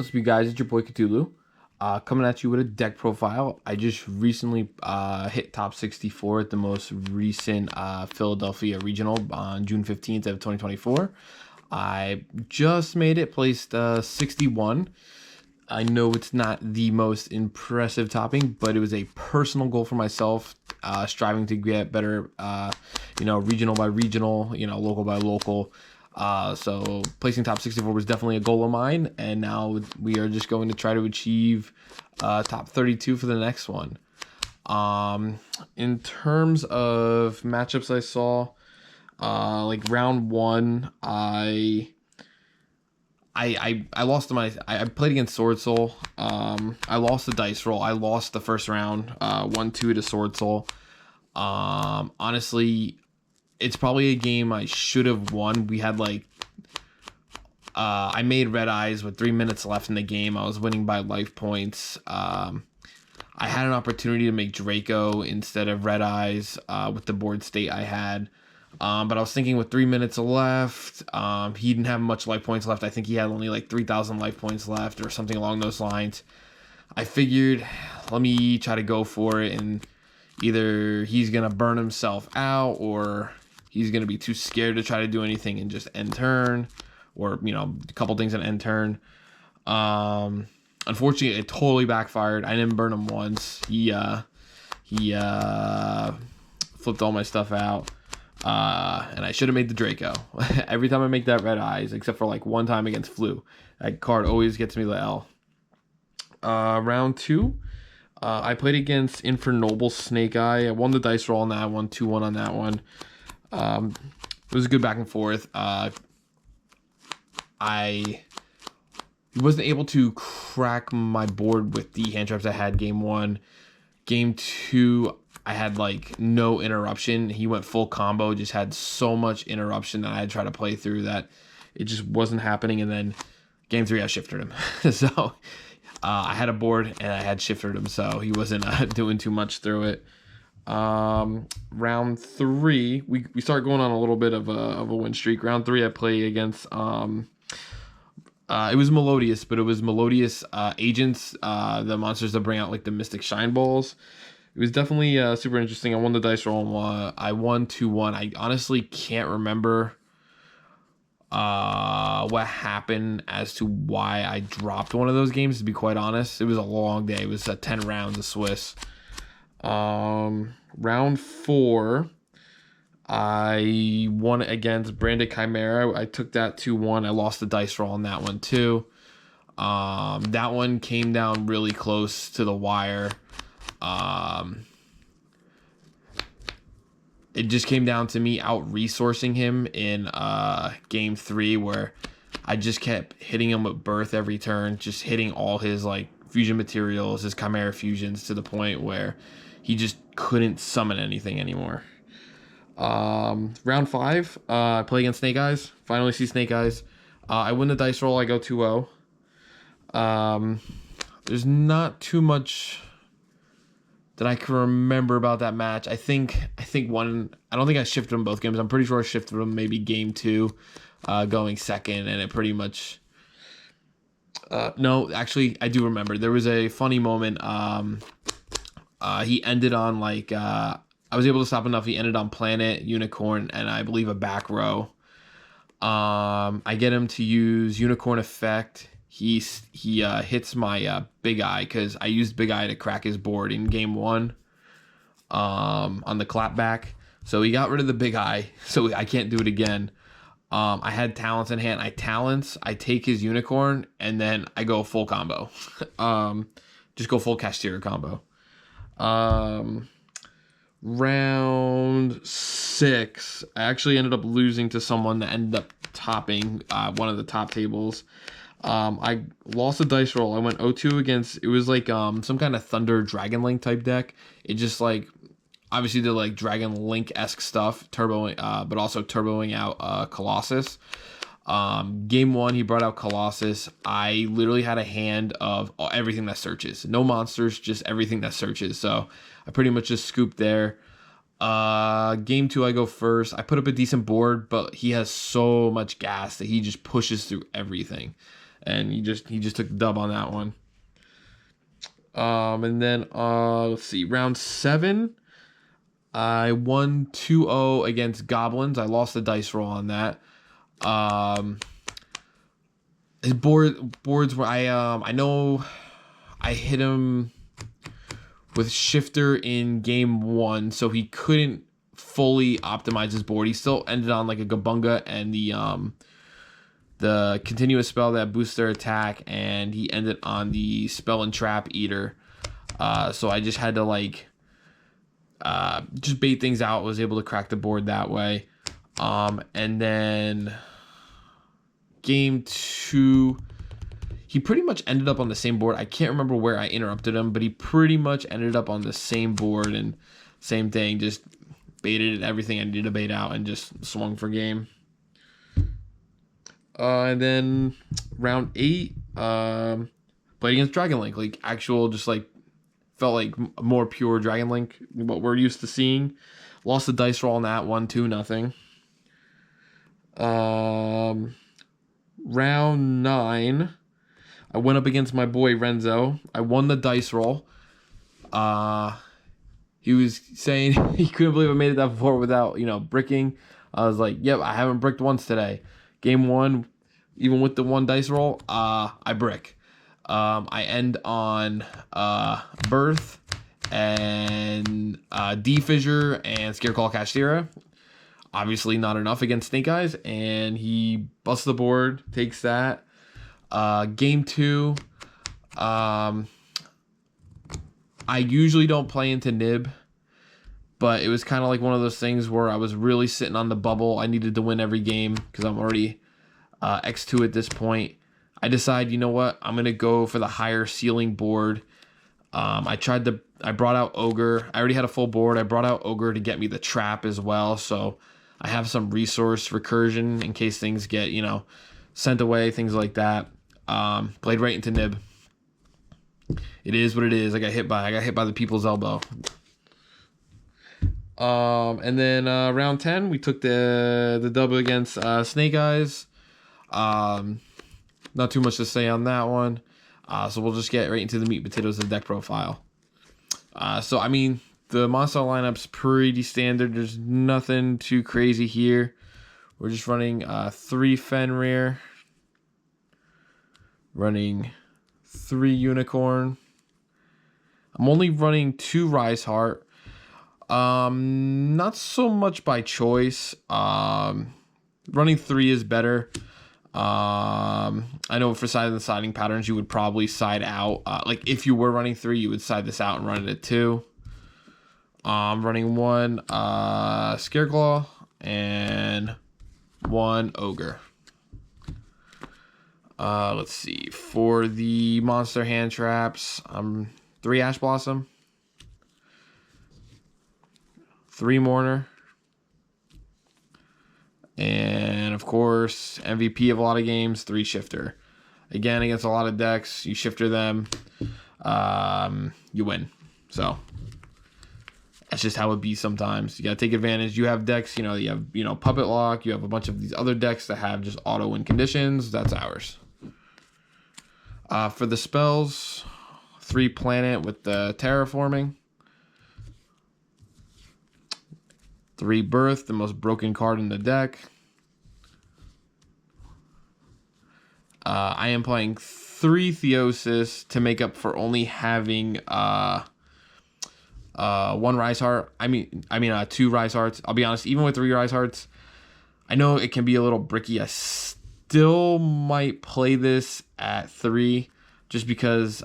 What's up, you guys? It's your boy Cthulhu. Coming at you with a deck profile. I just recently hit top 64 at the most recent Philadelphia Regional on June 15th of 2024. I just made it, placed 61. I know it's not the most impressive topping, but it was a personal goal for myself, striving to get better, regional by regional, local by local. So placing top 64 was definitely a goal of mine, and now we are just going to try to achieve top 32 for the next one. In terms of matchups I saw, like round one, I lost to I played against Sword Soul. I lost the dice roll. I lost the first round, 1-2 to Sword Soul. Honestly, it's probably a game I should have won. We had I made red eyes with 3 minutes left in the game. I was winning by life points. I had an opportunity to make Draco instead of red eyes with the board state I had. But I was thinking with 3 minutes left, he didn't have much life points left. I think he had only like 3,000 life points left or something along those lines. I figured, let me try to go for it, and either he's going to burn himself out or he's going to be too scared to try to do anything and just end turn, or, a couple things and end turn. Unfortunately, it totally backfired. I didn't burn him once. He flipped all my stuff out. And I should have made the Draco. Every time I make that red eyes, except for like one time against Flu, that card always gets me the L. Round two, I played against Infernoble Snake Eye. I won the dice roll on that one, 2-1 on that one. It was a good back and forth. I wasn't able to crack my board with the hand traps I had game one. Game two, I had like no interruption. He went full combo, just had so much interruption that I had to try to play through that it just wasn't happening. And then game three, I shifted him. So I had a board and I had shifted him, so he wasn't doing too much through it. Round three, we start going on a little bit of a win streak. Round three, I play against it was Melodious, but it was Melodious agents, the monsters that bring out like the Mystic Shine Balls. It was definitely super interesting. I won the dice roll. I won 2-1. I honestly can't remember what happened as to why I dropped one of those games, to be quite honest. It was a long day. It was 10 rounds of Swiss. Round four, I won against Branded Chimera. I took that 2-1. I lost the dice roll on that one too. That one came down really close to the wire. It just came down to me out-resourcing him in game three, where I just kept hitting him with Birth every turn, just hitting all his like fusion materials, his Chimera fusions, to the point where he just couldn't summon anything anymore. Round five, I play against Snake Eyes. Finally see Snake Eyes. I win the dice roll. I go 2-0. There's not too much that I can remember about that match. I think one. I don't think I shifted him both games. I'm pretty sure I shifted him maybe game two, going second, and it pretty much. No, actually, I do remember. There was a funny moment. He ended on like. I was able to stop enough. He ended on Planet, Unicorn, and I believe a back row. I get him to use Unicorn effect. He hits my Big Eye, because I used Big Eye to crack his board in game one on the clapback. So he got rid of the Big Eye, so I can't do it again. I had Talents in hand. I take his Unicorn, and then I go full combo. Just go full Kashtira combo. Round six, I actually ended up losing to someone that ended up topping one of the top tables. I lost a dice roll. I went 0-2 against, it was like some kind of Thunder Dragon Link type deck. It just like obviously did like Dragon Link-esque stuff, but also turboing out Colossus. Game one, he brought out Colossus. I literally had a hand of everything that searches. No monsters, just everything that searches. So I pretty much just scooped there. Game 2, I go first. I put up a decent board, but he has so much gas that he just pushes through everything, and he just took the dub on that one. And then let's see, round 7, I won 2-0 against Goblins. I lost the dice roll on that. His boards where I know I hit him with Shifter in game 1, so he couldn't fully optimize his board. He still ended on like a Gabunga and the continuous spell that boosts their attack, and he ended on the Spell and Trap Eater. So I just had to like just bait things out. Was able to crack the board that way. And then game 2, he pretty much ended up on the same board. I can't remember where I interrupted him, but he pretty much ended up on the same board, and same thing, just baited everything I needed to bait out and just swung for game. And then round 8, played against Dragon Link, like actual, just like felt like more pure Dragon Link, what we're used to seeing. Lost the dice roll on that one, 2-0. Round 9, I went up against my boy Renzo. I won the dice roll. He was saying he couldn't believe I made it that far without, bricking. I was like, yep, I haven't bricked once today. Game 1, even with the 1 dice roll, I brick. I end on Birth and D-Fissure and Scareclaw Kashtira. Obviously not enough against Snake Eyes, and he busts the board, takes that. Game 2, I usually don't play into Nib, but it was kind of like one of those things where I was really sitting on the bubble. I needed to win every game because I'm already X2 at this point. I decide, you know what, I'm going to go for the higher ceiling board. I brought out Ogre. I already had a full board. I brought out Ogre to get me the trap as well, so I have some resource recursion in case things get, sent away, things like that. Played right into Nib. It is what it is. I got hit by the people's elbow. And then round 10, we took the dub against Snake Eyes. Not too much to say on that one. So we'll just get right into the meat and potatoes of the deck profile. So I mean, the monster lineup's pretty standard. There's nothing too crazy here. We're just running 3 Fenrir, running 3 Unicorn. I'm only running 2 Rise Heart. Not so much by choice. Running 3 is better. I know for side and siding patterns, you would probably side out. Like if you were running 3, you would side this out and run it at 2. Running 1 Scareclaw and 1 Ogre. Let's see. For the monster hand traps, 3 Ash Blossom, 3 Mourner, and of course, MVP of a lot of games, 3 Shifter. Again, against a lot of decks, you Shifter them, you win. So that's just how it be sometimes. You gotta take advantage. You have decks, you have Puppet Lock, you have a bunch of these other decks that have just auto win conditions. That's ours. For the spells, 3 Planet with the Terraforming, 3 Birth, the most broken card in the deck. I am playing 3 Theosis to make up for only having 1 Rise Heart. I mean 2 Rise Hearts. I'll be honest, even with 3 Rise Hearts, I know it can be a little bricky. I still might play this at 3 just because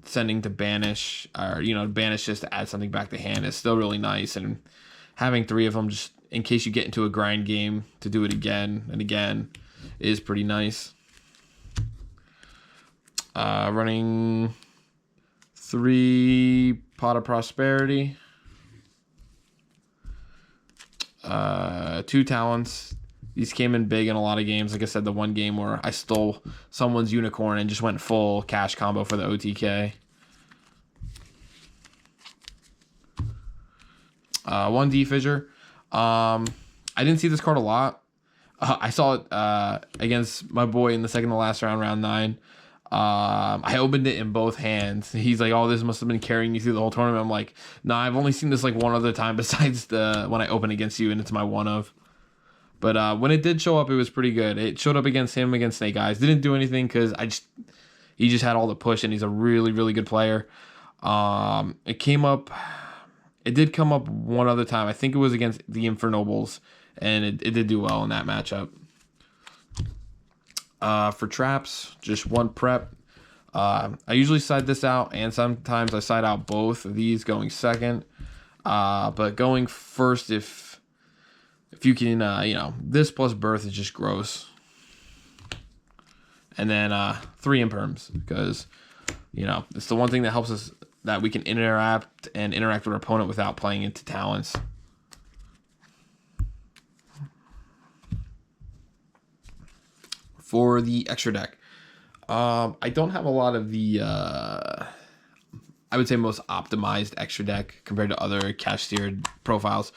sending to banish, or banish just to add something back to hand, is still really nice, and having 3 of them just in case you get into a grind game to do it again and again is pretty nice. Running 3 Pot of Prosperity, 2 Talents. These came in big in a lot of games. Like I said, the one game where I stole someone's unicorn and just went full cash combo for the OTK. One D Fissure. I didn't see this card a lot. I saw it against my boy in the second to last round, round 9. I opened it in both hands. He's like, "Oh, this must have been carrying you through the whole tournament." I'm like, "Nah, I've only seen this like one other time besides the when I opened against you, and it's my one of." But when it did show up, it was pretty good. It showed up against him against Snake Eyes. Didn't do anything because he just had all the push, and he's a really really good player. It came up. It did come up one other time. I think it was against the Infernobles, and it did do well in that matchup. For traps, just one prep. I usually side this out, and sometimes I side out both of these going second. But going first, if you can, this plus birth is just gross. And then 3 imperms, because, it's the one thing that helps us, that we can interact with our opponent without playing into talents. For the extra deck, I don't have a lot of the, I would say most optimized extra deck compared to other Kashtira profiles.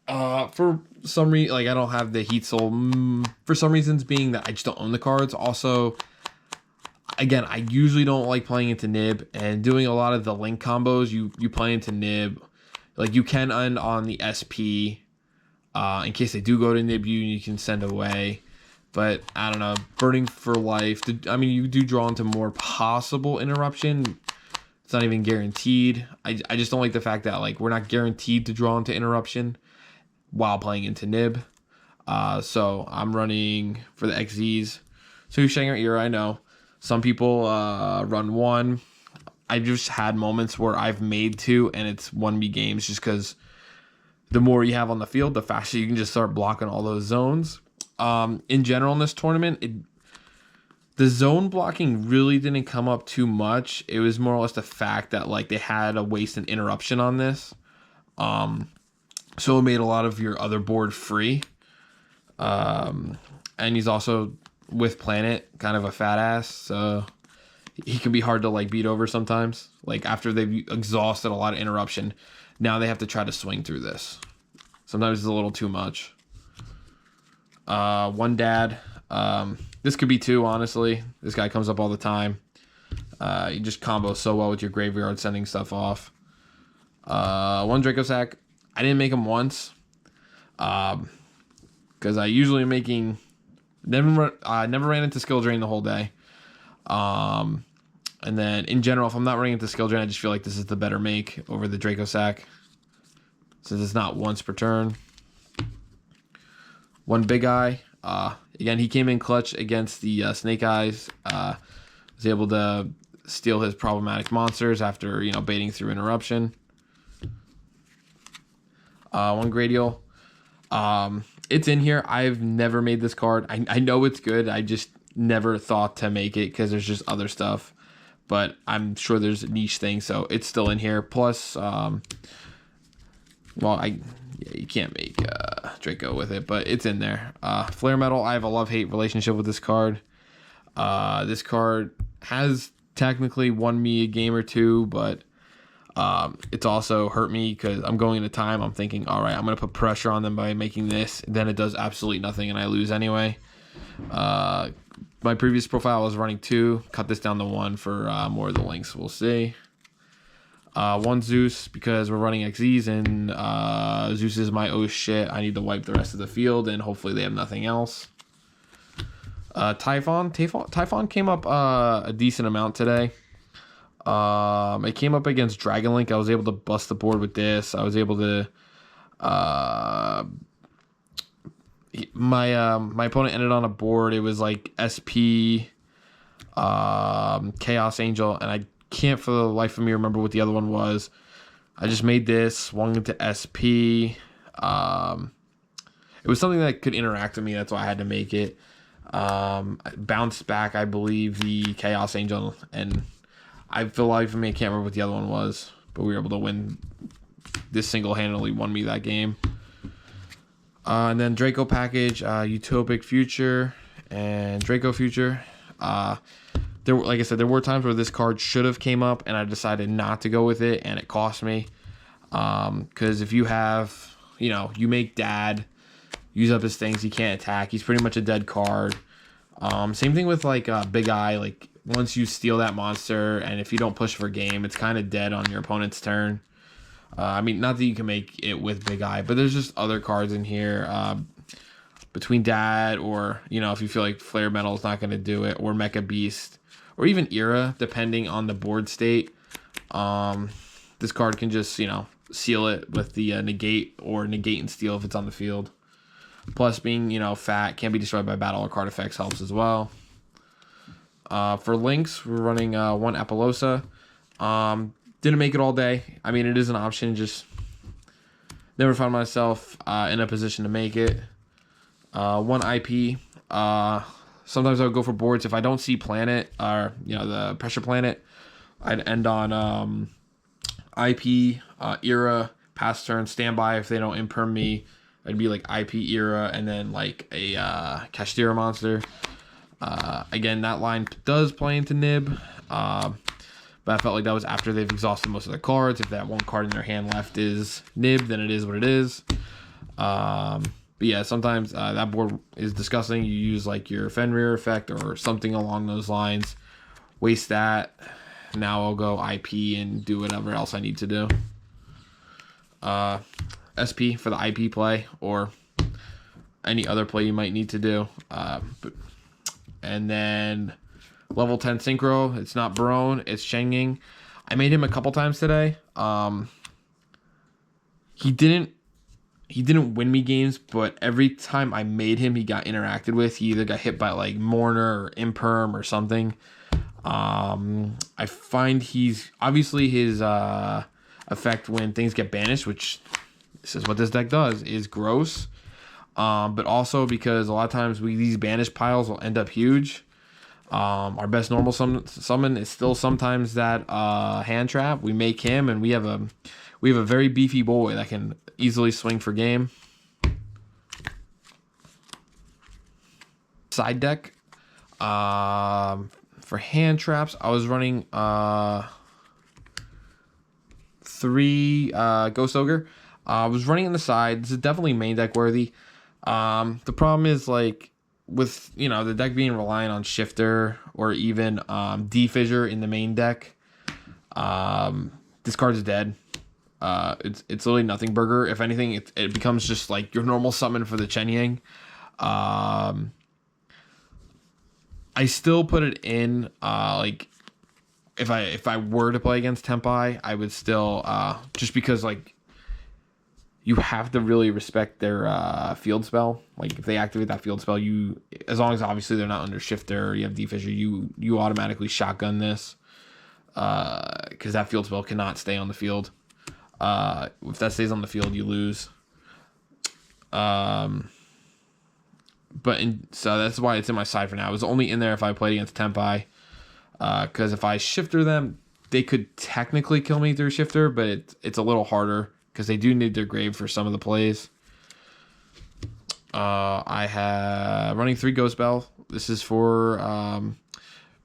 For some reason, I don't have the Heat Soul, for some reasons being that I just don't own the cards. Also, again, I usually don't like playing into Nib, and doing a lot of the link combos, you play into Nib. You can end on the SP, in case they do go to Nib you can send away. But, I don't know, Burning for Life, you do draw into more possible interruption. It's not even guaranteed. I just don't like the fact that, we're not guaranteed to draw into interruption while playing into Nib. So, I'm running for the XZs. So, Shanger Era, I know. Some people run 1. I've just had moments where I've made 2, and it's 1v games just because the more you have on the field, the faster you can just start blocking all those zones. In general in this tournament, the zone blocking really didn't come up too much. It was more or less the fact that they had a waste and interruption on this. So it made a lot of your other board free. And he's also with Planet kind of a fat ass, so he can be hard to beat over sometimes. After they've exhausted a lot of interruption, now they have to try to swing through this. Sometimes it's a little too much. One dad. This could be 2, honestly. This guy comes up all the time. You just combo so well with your graveyard sending stuff off. 1 Draco Sack. I didn't make him once. Because I usually am making... Never ran into skill drain the whole day. And then in general, if I'm not running into skill drain, I just feel like this is the better make over the Draco Sack, since it's not once per turn. 1 Big Eye. Again, he came in clutch against the Snake Eyes. Was able to steal his problematic monsters after baiting through interruption. 1 Gradial. It's in here. I've never made this card. I know it's good. I just never thought to make it because there's just other stuff. But I'm sure there's niche things, so it's still in here. Plus, you can't make Draco with it, but it's in there. Flare Metal, I have a love-hate relationship with this card. This card has technically won me a game or 2, but it's also hurt me because I'm going into time. I'm thinking, all right, I'm going to put pressure on them by making this. Then it does absolutely nothing, and I lose anyway. My previous profile was running 2. Cut this down to 1 for more of the links. We'll see. 1 Zeus, because we're running XZs, and Zeus is my oh shit. I need to wipe the rest of the field, and hopefully they have nothing else. Typhon came up a decent amount today. It came up against Dragon Link. I was able to bust the board with this. I was able to my opponent ended on a board. It was SP Chaos Angel, and I can't for the life of me remember what the other one was. I just made this, swung into SP. It was something that could interact with me. That's why I had to make it. Bounced back, I believe, the Chaos Angel, and I feel like for me, I can't remember what the other one was, but we were able to win. This single-handedly won me that game. And then Draco package, Utopic Future and Draco Future. Like I said, there were times where this card should have came up, and I decided not to go with it, and it cost me. Because if you have, you make dad use up his things, he can't attack. He's pretty much a dead card. Same thing with like Big Eye. Like once you steal that monster, and if you don't push for game, it's kind of dead on your opponent's turn. I mean, not that you can make it with Big Eye, but there's just other cards in here between Dad or, if you feel like Flare Metal is not going to do it, or Mecha Beast, or even Era, depending on the board state. This card can just, seal it with the negate or negate and steal if it's on the field. Plus being, fat, can't be destroyed by battle or card effects helps as well. For links, we're running one Apollosa. Didn't make it all day. I mean, it is an option. Just never found myself in a position to make it. One IP. Sometimes I would go for boards. If I don't see Planet or the Pressure Planet, I'd end on IP, Era, pass turn, standby. If they don't imperm me, I'd be like IP, Era, and then like a Kashtira monster. Again, that line does play into Nib. But I felt like that was after they've exhausted most of their cards. If that one card in their hand left is Nib, then it is what it is. But yeah, sometimes that board is disgusting. You use like your Fenrir effect or something along those lines. Waste that. Now I'll go IP and do whatever else I need to do. SP for the IP play or any other play you might need to do. And then level 10 Synchro. It's not Barone. It's Shenging. I made him a couple times today. He didn't win me games, but every time I made him, he got interacted with. He either got hit by like Mourner or Imperm or something. I find he's obviously his effect when things get banished, which this is what this deck does, is gross. But also because a lot of times these banished piles will end up huge. Our best normal summon is still sometimes that hand trap. We make him, and we have a very beefy boy that can easily swing for game. Side deck. For hand traps, I was running 3 Ghost Ogre. I was running on the side. This is definitely main deck worthy. The problem is like with the deck being reliant on Shifter or even D-Fissure in the main deck, this card's dead. It's literally nothing burger. If anything, it becomes just like your normal summon for the Chen Yang. I still put it in like if I were to play against Tempai, I would still just because like you have to really respect their field spell. Like if they activate that field spell, as long as obviously they're not under Shifter or you have D-Fissure, you automatically shotgun this because that field spell cannot stay on the field. If that stays on the field, you lose. So that's why it's in my side for now. It was only in there if I played against Tempai. Because if I Shifter them, they could technically kill me through Shifter, but it's a little harder because they do need their grave for some of the plays. I have running 3 Ghost Bell. This is for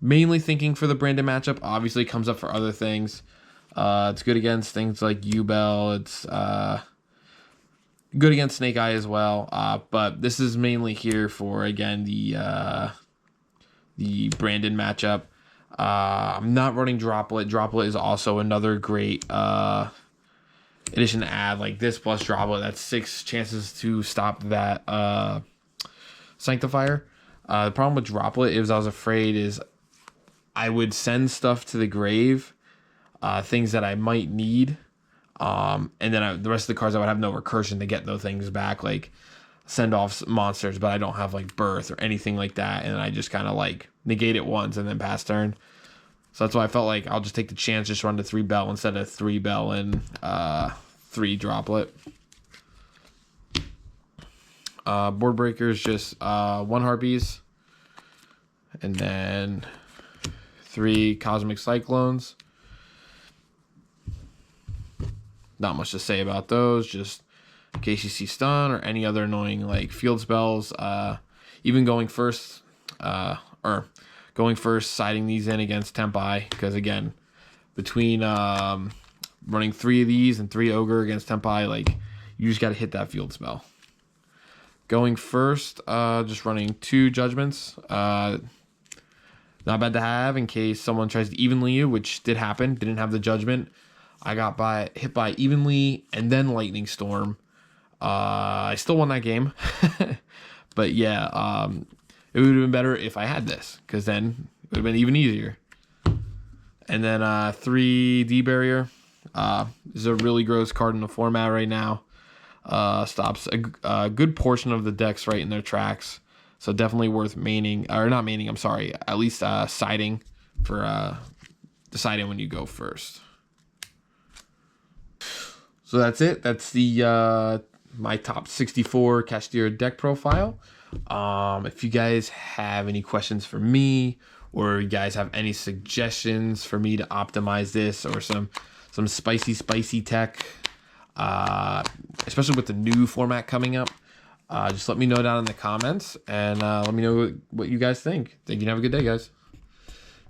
mainly thinking for the Brandon matchup. Obviously, it comes up for other things. It's good against things like U-Bell. It's good against Snake Eye as well. But this is mainly here for, again, the Brandon matchup. I'm not running Droplet. Droplet is also another great addition to add. Like this plus Droplet, that's 6 chances to stop that Sanctifier. The problem with Droplet is I was afraid is I would send stuff to the grave, things that I might need. And then the rest of the cards I would have no recursion to get those things back, like send off monsters, but I don't have like birth or anything like that, and I just kind of like negate it once and then pass turn. So that's why I felt like I'll just take the chance, just run to 3 Bell instead of 3 Bell and 3 Droplet. Board breakers, just 1 Harpies, and then 3 Cosmic Cyclones. Not much to say about those, just in case you see stun or any other annoying like field spells. Even going first, siding these in against Tempai, because again, between running 3 of these and 3 Ogre against Tempai, like, you just got to hit that field spell. Going first, just running 2 Judgments. Not bad to have in case someone tries to evenly you, which did happen. Didn't have the Judgment. I got hit by evenly and then Lightning Storm. I still won that game. But yeah, it would have been better if I had this, because then it would have been even easier. And then 3 D Barrier. This is a really gross card in the format right now. Stops a good portion of the decks right in their tracks. So definitely worth maining, or not maining, I'm sorry, at least siding for deciding when you go first. So that's it. That's the my top 64 Kashtira deck profile. If you guys have any questions for me, or you guys have any suggestions for me to optimize this, or some spicy tech, especially with the new format coming up, just let me know down in the comments, and let me know what you guys think. Thank you and have a good day, guys.